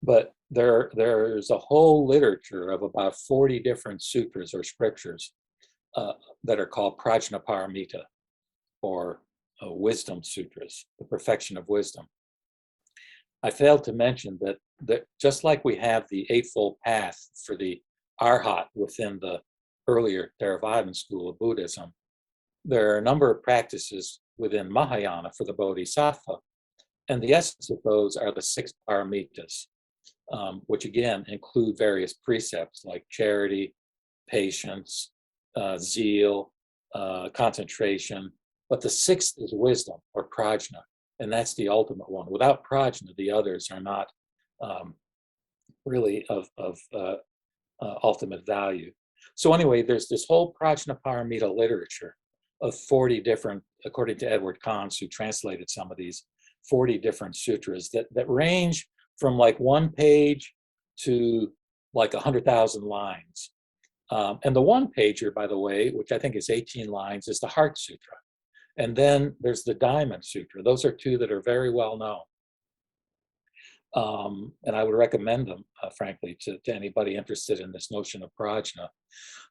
But there's a whole literature of about 40 different sutras or scriptures that are called Prajnaparamita, or wisdom sutras, the perfection of wisdom. I failed to mention that just like we have the Eightfold Path for the Arhat within the earlier Theravadan school of Buddhism, there are a number of practices within Mahayana for the Bodhisattva, and the essence of those are the 6 paramitas, which again include various precepts like charity, patience, zeal, concentration. But the 6th is wisdom, or prajna, and that's the ultimate one. Without prajna, the others are not really of ultimate value. So anyway, there's this whole Prajnaparamita literature of 40 different, according to Edward Kahns, who translated some of these, 40 different sutras that range from like 1 page to like 100,000 lines. And the 1-pager, by the way, which I think is 18 lines, is the Heart Sutra. And then there's the Diamond Sutra. Those are 2 that are very well known. And I would recommend them, frankly, to anybody interested in this notion of prajna.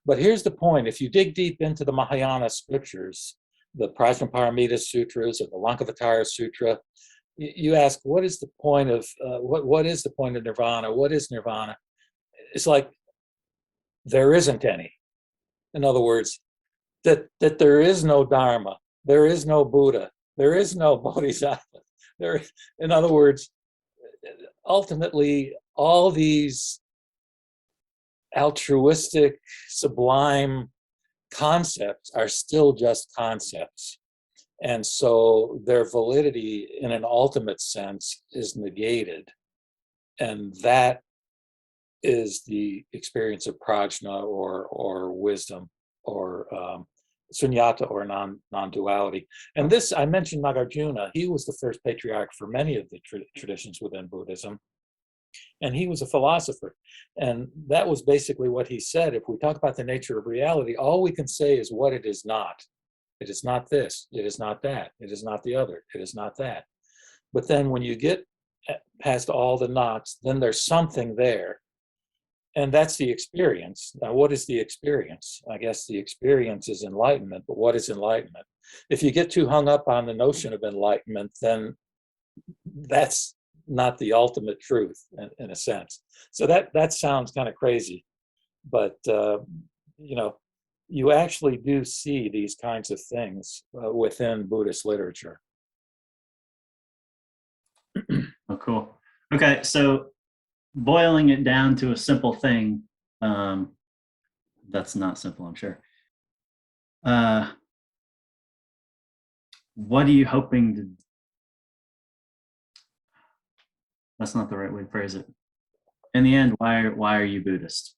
But here's the point. If you dig deep into the Mahayana scriptures, the Prajnaparamita Sutras or the Lankavatara Sutra, you ask, what is the point of, what is the point of nirvana? What is nirvana? It's like, there isn't any. In other words, that there is no Dharma, there is no Buddha, there is no Bodhisattva. In other words, ultimately, all these altruistic, sublime concepts are still just concepts. And so their validity in an ultimate sense is negated. And that is the experience of prajna or wisdom or sunyata or non-duality. And this, I mentioned Nagarjuna. He was the first patriarch for many of the traditions within Buddhism. And he was a philosopher. And that was basically what he said. If we talk about the nature of reality, all we can say is what it is not. It is not this, it is not that, it is not the other, it is not that. But then when you get past all the nots, then there's something there. And that's the experience. Now, what is the experience? I guess the experience is enlightenment, but what is enlightenment? If you get too hung up on the notion of enlightenment, then that's not the ultimate truth in a sense. So that sounds kind of crazy, but you know, you actually do see these kinds of things within Buddhist literature. Oh, cool. Okay, so boiling it down to a simple thing, that's not simple, I'm sure. What are you hoping to, that's not the right way to phrase it. In the end, why are you Buddhist?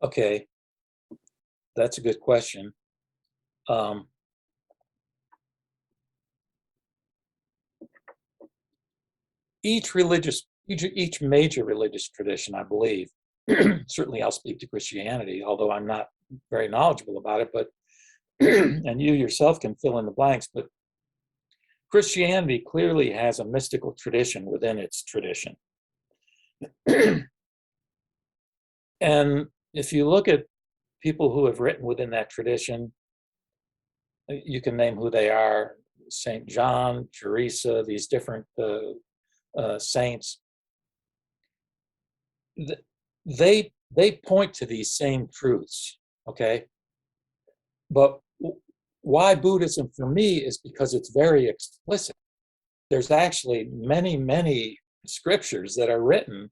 Okay, that's a good question. Each major religious tradition, I believe, certainly I'll speak to Christianity, although I'm not very knowledgeable about it, but and you yourself can fill in the blanks, but Christianity clearly has a mystical tradition within its tradition. And if you look at people who have written within that tradition, you can name who they are: St. John, Teresa, these different saints. They point to these same truths, okay? But why Buddhism for me is because it's very explicit. There's actually many scriptures that are written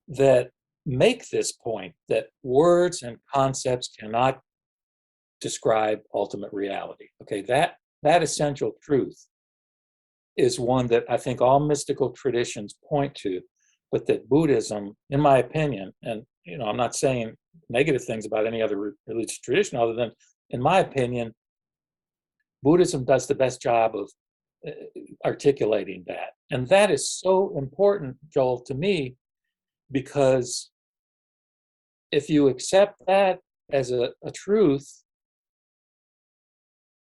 that make this point, that words and concepts cannot describe ultimate reality. Okay, that essential truth is one that I think all mystical traditions point to, but that Buddhism, in my opinion, and you know, I'm not saying negative things about any other religious tradition other than, in my opinion, Buddhism does the best job of articulating that. And that is so important, Joel, to me, because if you accept that as a truth,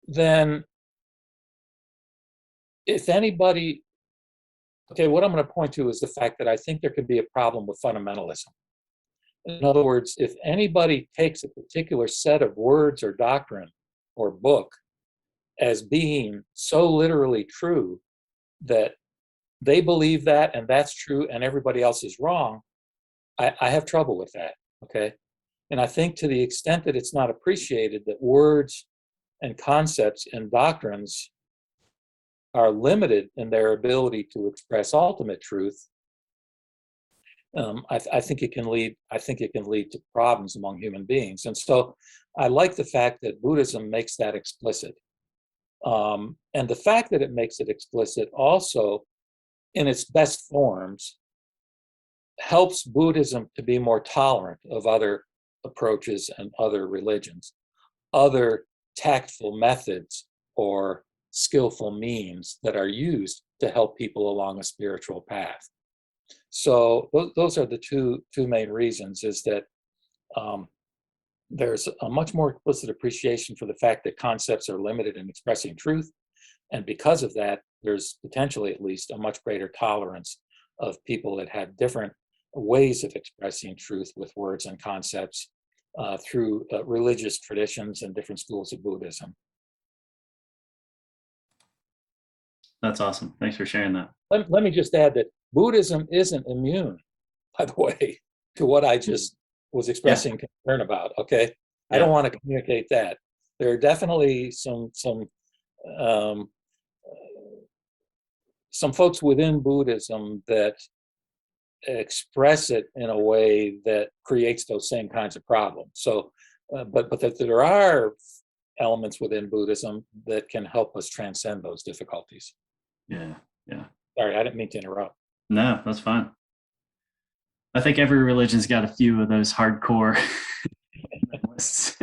then if anybody okay, what I'm going to point to is the fact that I think there could be a problem with fundamentalism. In other words, if anybody takes a particular set of words or doctrine or book as being so literally true that they believe that and that's true and everybody else is wrong, I have trouble with that, okay? And I think to the extent that it's not appreciated that words and concepts and doctrines are limited in their ability to express ultimate truth, I think it can lead. I think it can lead to problems among human beings. And so, I like the fact that Buddhism makes that explicit, and the fact that it makes it explicit also, in its best forms, helps Buddhism to be more tolerant of other approaches and other religions, other tactful methods or skillful means that are used to help people along a spiritual path. So those are the two main reasons, is that there's a much more explicit appreciation for the fact that concepts are limited in expressing truth. And because of that, there's potentially at least a much greater tolerance of people that have different ways of expressing truth with words and concepts through religious traditions and different schools of Buddhism. That's awesome. Thanks for sharing that. Let me just add that Buddhism isn't immune, by the way, to what I just was expressing concern about. Okay, I don't want to communicate that. There are definitely some folks within Buddhism that express it in a way that creates those same kinds of problems. So, but that there are elements within Buddhism that can help us transcend those difficulties. Yeah. Sorry, I didn't mean to interrupt. No, that's fine. I think every religion's got a few of those hardcore lists.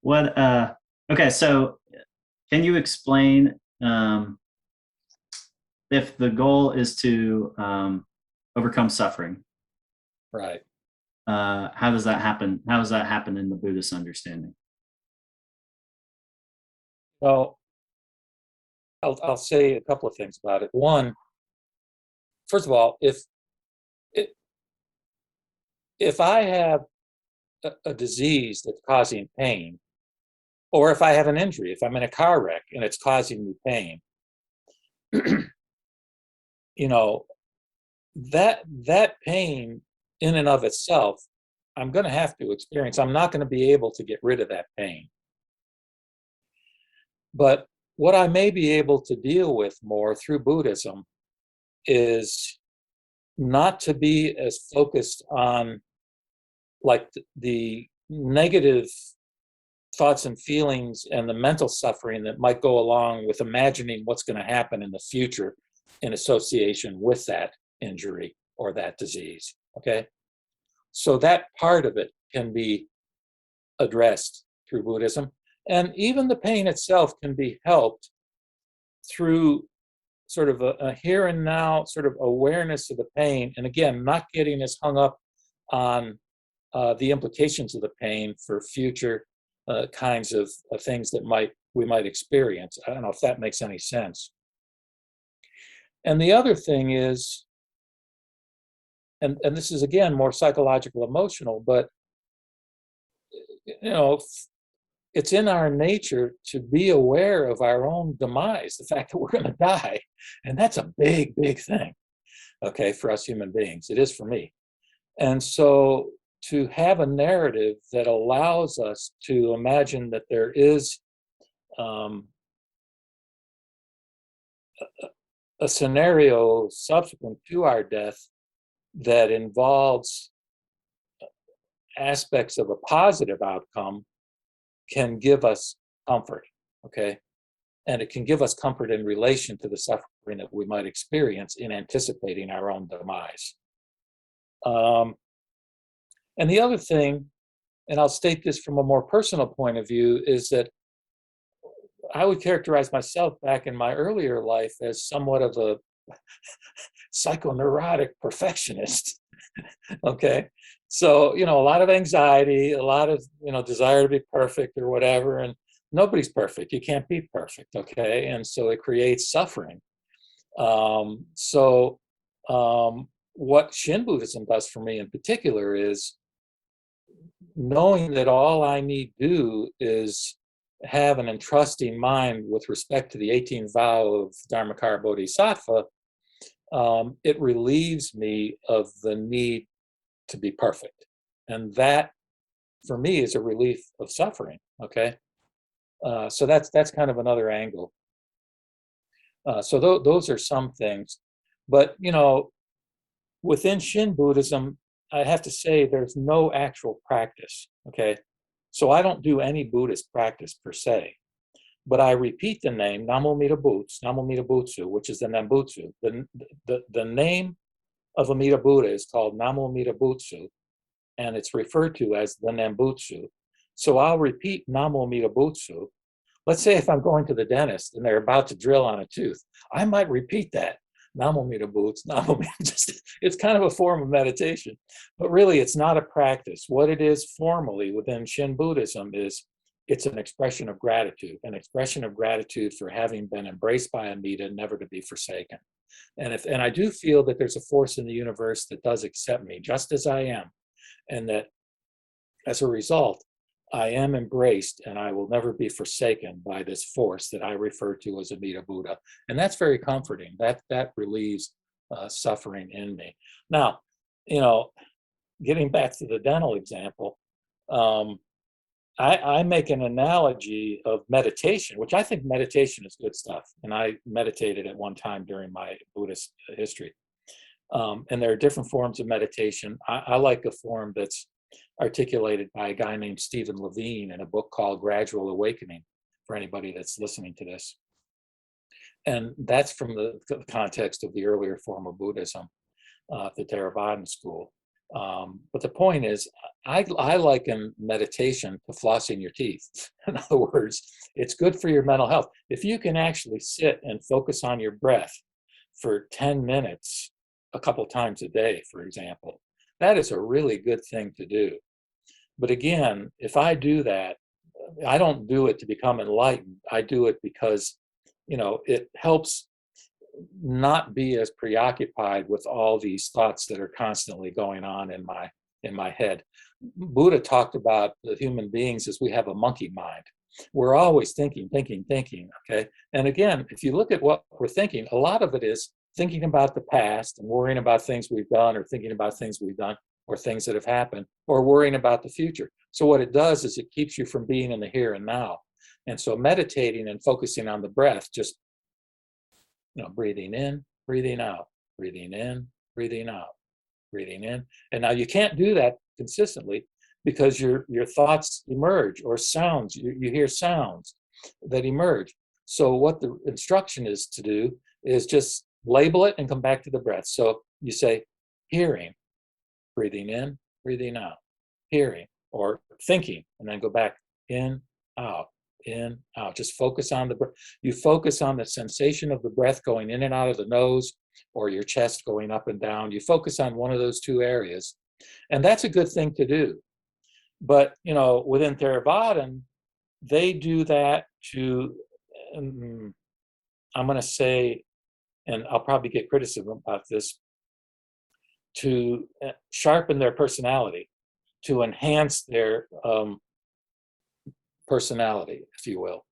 Okay, so can you explain if the goal is to overcome suffering? Right. How does that happen? How does that happen in the Buddhist understanding? Well, I'll say a couple of things about it. One, first of all, if I have a disease that's causing pain, or if I have an injury, if I'm in a car wreck and it's causing me pain, that pain in and of itself, I'm going to have to experience. I'm not going to be able to get rid of that pain. But what I may be able to deal with more through Buddhism is not to be as focused on like the negative thoughts and feelings and the mental suffering that might go along with imagining what's going to happen in the future in association with that injury or that disease. Okay, so that part of it can be addressed through Buddhism, and even the pain itself can be helped through sort of a here and now sort of awareness of the pain, and again, not getting as hung up on the implications of the pain for future kinds of things that we might experience. I don't know if that makes any sense. And the other thing is, and this is again more psychological, emotional, but it's in our nature to be aware of our own demise, the fact that we're going to die, and that's a big, big thing. Okay, for us human beings, it is for me. And so to have a narrative that allows us to imagine that there is a scenario subsequent to our death that involves aspects of a positive outcome can give us comfort, okay? And it can give us comfort in relation to the suffering that we might experience in anticipating our own demise. And the other thing, and I'll state this from a more personal point of view, is that I would characterize myself back in my earlier life as somewhat of a psychoneurotic perfectionist. Okay, so a lot of anxiety, a lot of desire to be perfect or whatever, and nobody's perfect. You can't be perfect. Okay, and so it creates suffering. So what Shin Buddhism does for me in particular is knowing that all I need do is have an entrusting mind with respect to the 18th vow of Dharmakara Bodhisattva, it relieves me of the need to be perfect. And that, for me, is a relief of suffering, okay? So that's kind of another angle. So those are some things. But, within Shin Buddhism, I have to say there's no actual practice, okay? So I don't do any Buddhist practice per se, but I repeat the name Namo Amida Butsu, Namo Amida Butsu, which is the Nembutsu. The name of Amida Buddha is called Namo Amida Butsu, and it's referred to as the Nembutsu. So I'll repeat Namo Amida Butsu. Let's say if I'm going to the dentist and they're about to drill on a tooth, I might repeat that. Namo Amida Butsu, Namo Amida. It's kind of a form of meditation, but really it's not a practice. What it is formally within Shin Buddhism is it's an expression of gratitude for having been embraced by Amida, never to be forsaken. And I do feel that there's a force in the universe that does accept me just as I am, and that as a result, I am embraced and I will never be forsaken by this force that I refer to as Amida Buddha. And that's very comforting. That relieves suffering in me. Now, getting back to the dental example, I make an analogy of meditation, which I think meditation is good stuff. And I meditated at one time during my Buddhist history. And there are different forms of meditation. I like a form that's articulated by a guy named Stephen Levine in a book called Gradual Awakening, for anybody that's listening to this. And that's from the context of the earlier form of Buddhism, the Theravada school. But the point is, I liken meditation to flossing your teeth. In other words, it's good for your mental health. If you can actually sit and focus on your breath for 10 minutes a couple times a day, for example, that is a really good thing to do. But again, if I do that, I don't do it to become enlightened. I do it because, it helps not be as preoccupied with all these thoughts that are constantly going on in my head. Buddha talked about the human beings as we have a monkey mind. We're always thinking, okay? And again, if you look at what we're thinking, a lot of it is thinking about the past and worrying about things we've done, or thinking about things we've done, or things that have happened, or worrying about the future. So what it does is it keeps you from being in the here and now. And so meditating and focusing on the breath, just breathing in, breathing out, breathing in, breathing out, breathing in. And now you can't do that consistently because your thoughts emerge, or sounds, you hear sounds that emerge. So what the instruction is to do is just label it and come back to the breath. So you say hearing, breathing in, breathing out, hearing, or thinking, and then go back in, out, in, out. Just focus on the breath. You focus on the sensation of the breath going in and out of the nose, or your chest going up and down. You focus on one of those two areas, and that's a good thing to do. But within Theravada, they do that to, I'm going to say, and I'll probably get criticism about this, to sharpen their personality, to enhance their personality, if you will.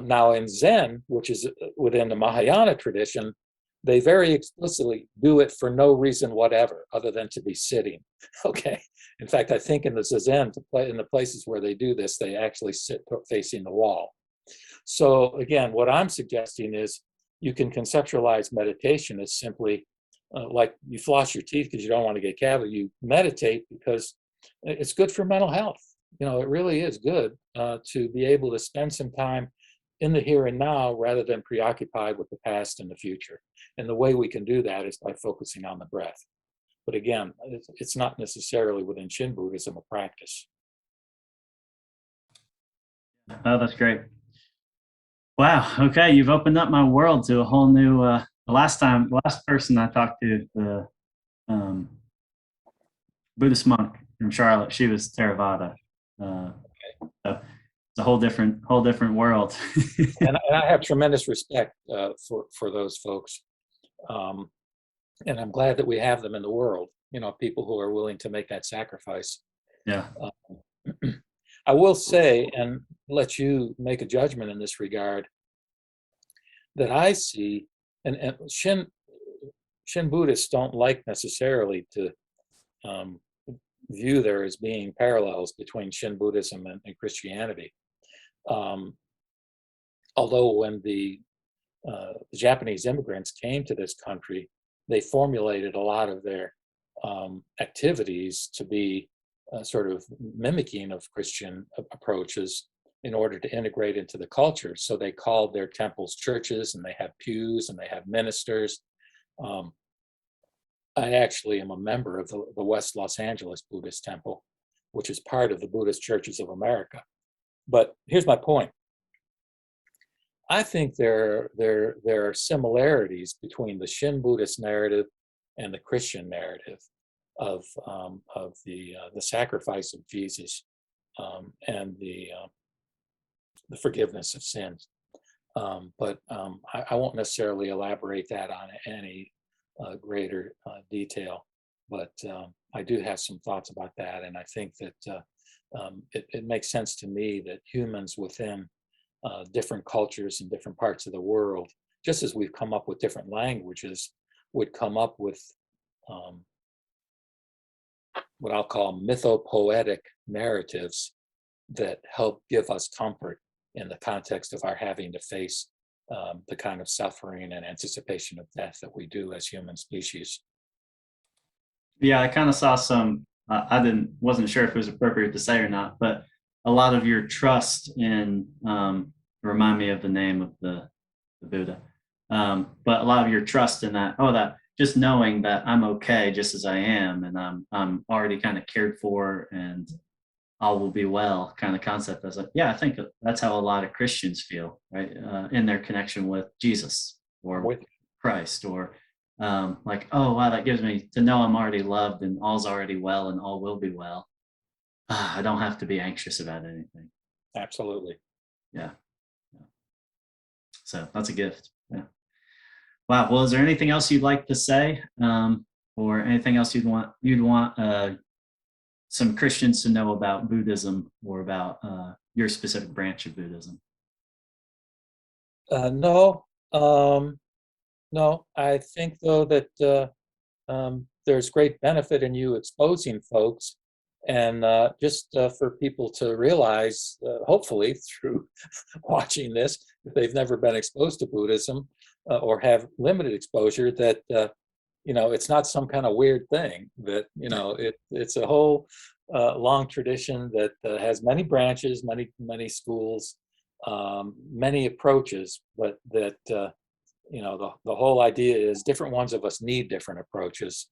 Now in Zen, which is within the Mahayana tradition, they very explicitly do it for no reason whatever other than to be sitting, okay? In fact, I think in the Zazen, in the places where they do this, they actually sit facing the wall. So again, what I'm suggesting is you can conceptualize meditation as simply like you floss your teeth because you don't want to get cavity. You meditate because it's good for mental health. It really is good to be able to spend some time in the here and now rather than preoccupied with the past and the future. And the way we can do that is by focusing on the breath. But again, it's not necessarily within Shin Buddhism a practice. Oh, that's great. Wow. Okay. You've opened up my world to a whole new, the last person I talked to, the Buddhist monk from Charlotte, she was Theravada. So it's a whole different world. and I have tremendous respect for those folks. And I'm glad that we have them in the world, people who are willing to make that sacrifice. Yeah. I will say, and let you make a judgment in this regard, that I see, and Shin Buddhists don't like necessarily to view there as being parallels between Shin Buddhism and Christianity. Although when the Japanese immigrants came to this country, they formulated a lot of their activities to be sort of mimicking of Christian approaches in order to integrate into the culture. So they called their temples churches, and they have pews, and they have ministers. I actually am a member of the West Los Angeles Buddhist Temple, which is part of the Buddhist Churches of America. But here's my point. I think there are similarities between the Shin Buddhist narrative and the Christian narrative of the sacrifice of Jesus and the forgiveness of sins. But I won't necessarily elaborate that on any greater detail. But I do have some thoughts about that, and I think that it makes sense to me that humans within different cultures in different parts of the world, just as we've come up with different languages, would come up with what I'll call mythopoetic narratives that help give us comfort in the context of our having to face the kind of suffering and anticipation of death that we do as human species. Yeah, I kind of saw some. Wasn't sure if it was appropriate to say or not, but a lot of your trust in remind me of the name of the Buddha, but a lot of your trust in that just knowing that I'm okay just as I am, and I'm already kind of cared for, and all will be well kind of concept. I was like, yeah, I think that's how a lot of Christians feel, right? In their connection with Jesus or with Christ, or like, oh wow, that gives me to know I'm already loved and all's already well and all will be well. I don't have to be anxious about anything. Absolutely. Yeah. So that's a gift. Yeah. Wow. Well, is there anything else you'd like to say, or anything else you'd want some Christians to know about Buddhism or about your specific branch of Buddhism? No. No. I think though that there's great benefit in you exposing folks, and just for people to realize, hopefully through watching this, if they've never been exposed to Buddhism or have limited exposure, that it's not some kind of weird thing. That it's a whole long tradition that has many branches, many schools, many approaches, but that the whole idea is different ones of us need different approaches.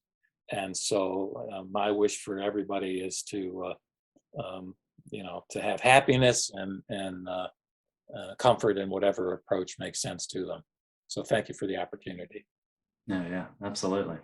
And so my wish for everybody is to have happiness and comfort in whatever approach makes sense to them. So thank you for the opportunity. No, yeah, absolutely.